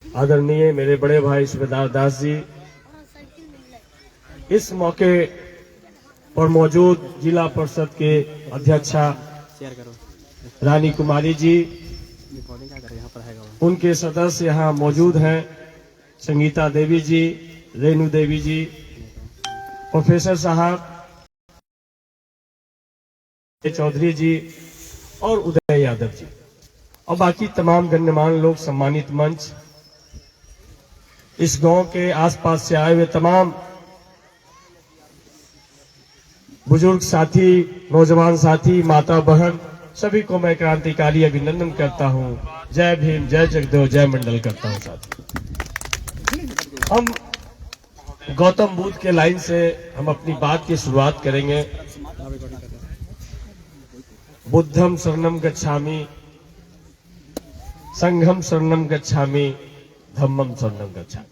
आदरणीय मेरे बड़े भाई सूबेदार दास जी, इस मौके पर मौजूद जिला परिषद के अध्यक्षा रानी कुमारी जी, उनके सदस्य यहाँ मौजूद हैं, संगीता देवी जी, रेणु देवी जी, प्रोफेसर साहब चौधरी जी और उदय यादव जी और बाकी तमाम गण्यमान्य लोग, सम्मानित मंच, इस गांव के आसपास से आए हुए तमाम बुजुर्ग साथी, नौजवान साथी, माता बहन, सभी को मैं क्रांतिकारी अभिनंदन करता हूं। जय भीम, जय जगदेव, जय मंडल करता हूं। साथी, हम गौतम बुद्ध के लाइन से हम अपनी बात की शुरुआत करेंगे। बुद्धम शरणम गच्छामि, संघम शरणम गच्छामि, धम्मम शरणम गच्छामि।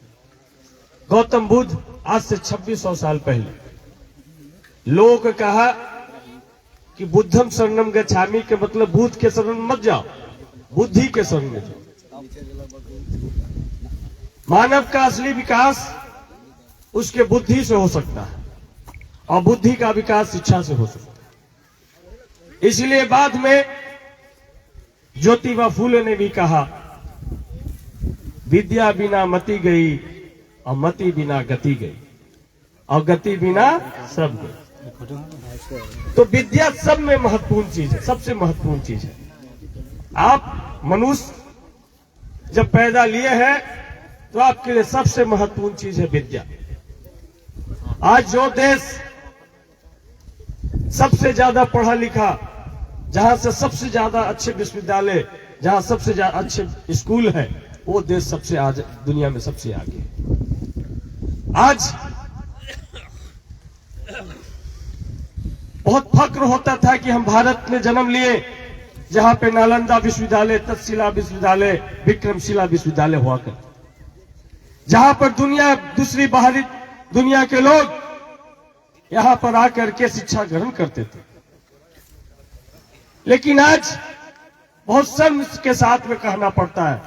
गौतम बुद्ध आज से 2600 साल पहले लोग कहा कि बुद्धम शरणम गच्छामि के मतलब बुद्ध के शरण में मत जाओ, बुद्धि के शरण में जाओ। मानव का असली विकास उसके बुद्धि से हो सकता है और बुद्धि का विकास शिक्षा से हो सकता है। इसलिए बाद में ज्योतिबा फूले ने भी कहा, विद्या बिना मति गई और मति बिना गति गई और गति बिना सब गई। तो विद्या सब में महत्वपूर्ण चीज है, सबसे महत्वपूर्ण चीज है। आप मनुष्य जब पैदा लिए हैं तो आपके लिए सबसे महत्वपूर्ण चीज है विद्या। आज जो देश सबसे ज्यादा पढ़ा लिखा, जहां से सबसे ज्यादा अच्छे विश्वविद्यालय, जहां सबसे ज्यादा अच्छे स्कूल है, वो देश सबसे आज दुनिया में सबसे आगे है। आज बहुत फक्र होता था कि हम भारत में जन्म लिए, जहां पे नालंदा विश्वविद्यालय, तक्षशिला विश्वविद्यालय, विक्रमशिला विश्वविद्यालय हुआ करते, जहां पर दूसरी बाहरी दुनिया के लोग यहां पर आकर के शिक्षा ग्रहण करते थे। लेकिन आज बहुत शर्म के साथ में कहना पड़ता है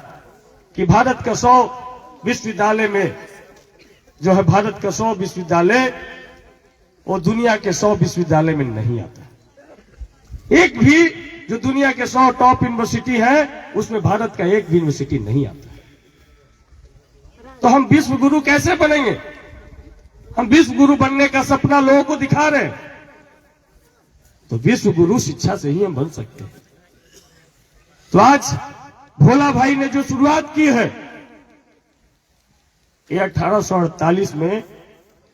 कि भारत का 100 विश्वविद्यालय में जो है, भारत का 100 विश्वविद्यालय वो दुनिया के 100 विश्वविद्यालय में नहीं आता। एक भी जो दुनिया के 100 टॉप यूनिवर्सिटी है उसमें भारत का एक भी यूनिवर्सिटी नहीं आता। तो हम विश्व गुरु कैसे बनेंगे? हम विश्व गुरु बनने का सपना लोगों को दिखा रहे हैं, तो विश्व गुरु शिक्षा से ही हम बन सकते हैं। तो आज भोला भाई ने जो शुरुआत की है, ये 1848 में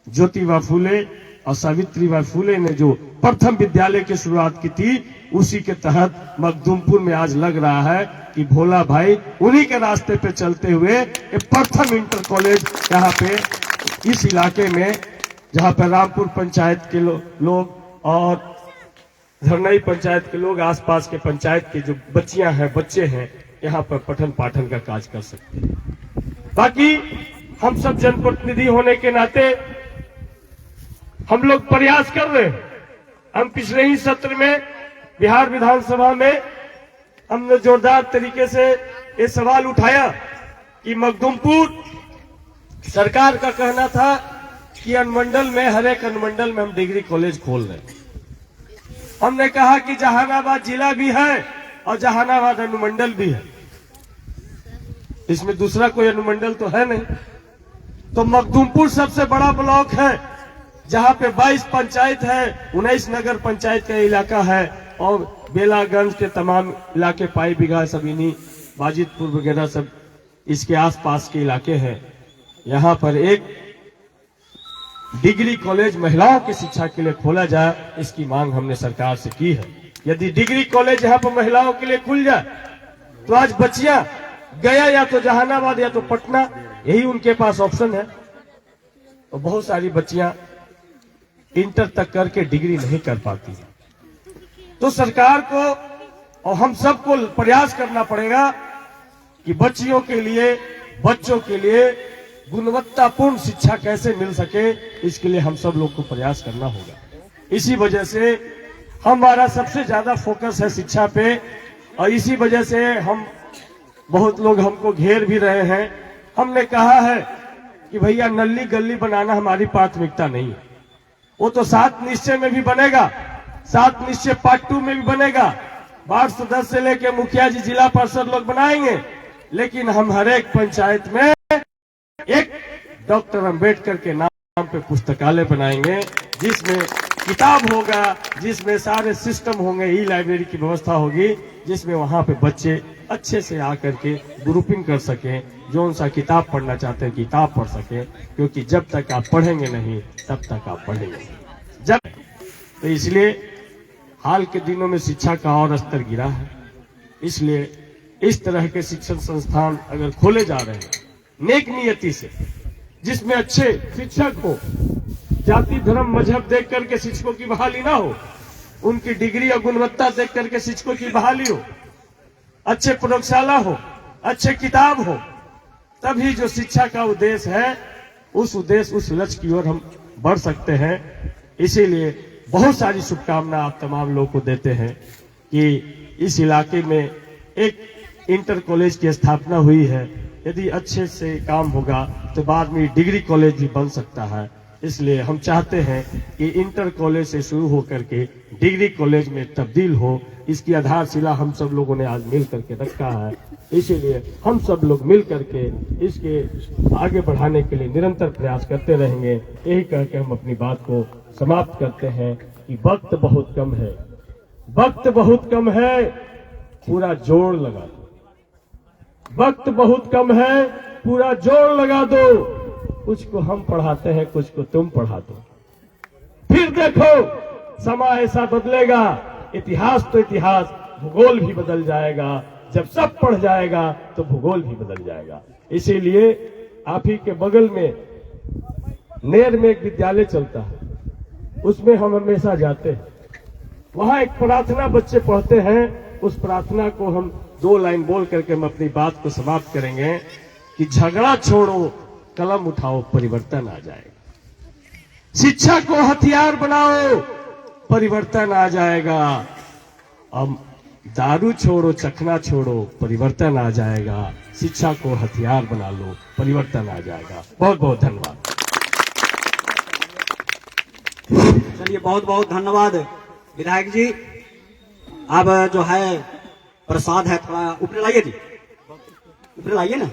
ज्योतिबा फूले और सावित्रीबाई फूले ने जो प्रथम विद्यालय की शुरुआत की थी, उसी के तहत मखदूमपुर में आज लग रहा है कि भोला भाई उन्हीं के रास्ते पे चलते हुए एक प्रथम इंटर कॉलेज यहाँ पे इस इलाके में, जहाँ पर रामपुर पंचायत के लोग और धरनई पंचायत के लोग, आसपास के पंचायत के जो बच्चियां हैं, बच्चे हैं, यहाँ पर पठन पाठन का काज कर सकते हैं। बाकी हम सब जनप्रतिनिधि होने के नाते हम लोग प्रयास कर रहे हैं। हम पिछले ही सत्र में बिहार विधानसभा में हमने जोरदार तरीके से ये सवाल उठाया कि मखदूमपुर सरकार का कहना था कि अनुमंडल में, हर एक अनुमंडल में हम डिग्री कॉलेज खोल रहे हैं। हमने कहा कि जहानाबाद जिला भी है और जहानाबाद अनुमंडल भी है, इसमें दूसरा कोई अनुमंडल तो है नहीं। तो मखदूमपुर सबसे बड़ा ब्लॉक है, जहां पे 22 पंचायत है, 19 नगर पंचायत का इलाका है और बेलागंज के तमाम इलाके, पाई बिघा, सबीनी, बाजितपुर वगैरह सब इसके आसपास के इलाके हैं। यहां पर एक डिग्री कॉलेज महिलाओं की शिक्षा के लिए खोला जाए, इसकी मांग हमने सरकार से की है। यदि डिग्री कॉलेज यहाँ पर महिलाओं के लिए खुल जाए तो आज बच्चियां गया या तो जहानाबाद या तो पटना, यही उनके पास ऑप्शन है। तो बहुत सारी बच्चियां इंटर तक करके डिग्री नहीं कर पाती है। तो सरकार को और हम सबको प्रयास करना पड़ेगा कि बच्चियों के लिए, बच्चों के लिए गुणवत्तापूर्ण शिक्षा कैसे मिल सके, इसके लिए हम सब लोग को प्रयास करना होगा। इसी वजह से हमारा सबसे ज्यादा फोकस है शिक्षा पे और इसी वजह से हम बहुत लोग हमको घेर भी रहे हैं हमने कहा है कि भैया नल्ली गली बनाना हमारी प्राथमिकता नहीं है। वो तो 7 निश्चय में भी बनेगा, 7 निश्चय पार्ट 2 में भी बनेगा। वार्ड सदस्य से लेके मुखिया जी, जिला पार्षद लोग बनाएंगे, लेकिन हम हर एक पंचायत में एक डॉक्टर अंबेडकर के नाम पे पुस्तकालय बनाएंगे, जिसमें किताब होगा, जिसमें सारे सिस्टम होंगे, ई लाइब्रेरी की व्यवस्था होगी, जिसमें वहां पे बच्चे अच्छे से आकर के ग्रुपिंग कर सकें, जो उनसा किताब पढ़ना चाहते हैं किताब पढ़ सकें, क्योंकि जब तक आप पढ़ेंगे नहीं तब तक आप पढ़ेंगे नहीं। जब तो इसलिए हाल के दिनों में शिक्षा का और स्तर गिरा है, इसलिए इस तरह के शिक्षण संस्थान अगर खोले जा रहे हैं नेक नियति से, जिसमें अच्छे शिक्षक हो, जाति धर्म मजहब देख करके शिक्षकों की बहाली ना हो, उनकी डिग्री और गुणवत्ता देख करके शिक्षकों की बहाली हो, अच्छे प्रयोगशाला हो, अच्छे किताब हो, तभी जो शिक्षा का उद्देश्य है उस उद्देश्य, उस लक्ष्य की ओर हम बढ़ सकते हैं। इसीलिए बहुत सारी शुभकामना आप तमाम लोगों को देते हैं कि इस इलाके में एक इंटर कॉलेज की स्थापना हुई है। यदि अच्छे से काम होगा तो बाद में डिग्री कॉलेज भी बन सकता है। इसलिए हम चाहते हैं कि इंटर कॉलेज से शुरू होकर के डिग्री कॉलेज में तब्दील हो। इसकी आधारशिला हम सब लोगों ने आज मिल करके रखा है, इसीलिए हम सब लोग मिल करके इसके आगे बढ़ाने के लिए निरंतर प्रयास करते रहेंगे। यही कहकर हम अपनी बात को समाप्त करते हैं कि वक्त बहुत कम है, वक्त बहुत कम है, पूरा जोड़ लगा दो। वक्त बहुत कम है, पूरा जोड़ लगा दो। कुछ को हम पढ़ाते हैं, कुछ को तुम पढ़ा दो, फिर देखो समय ऐसा बदलेगा, इतिहास तो इतिहास, भूगोल भी बदल जाएगा। जब सब पढ़ जाएगा तो भूगोल भी बदल जाएगा। इसीलिए आप ही के बगल में नेर में एक विद्यालय चलता है, उसमें हम हमेशा जाते हैं। वहां एक प्रार्थना बच्चे पढ़ते हैं, उस प्रार्थना को हम 2 लाइन बोल करके हम अपनी बात को समाप्त करेंगे कि झगड़ा छोड़ो, कलम उठाओ, परिवर्तन आ जाएगा। शिक्षा को हथियार बनाओ, परिवर्तन आ जाएगा। अब दारू छोड़ो, चखना छोड़ो, परिवर्तन आ जाएगा। शिक्षा को हथियार बना लो, परिवर्तन आ जाएगा। बहुत बहुत धन्यवाद। चलिए, बहुत बहुत धन्यवाद विधायक जी। अब जो है प्रसाद है, थोड़ा ऊपर लाइए जी, ऊपर लाइए ना।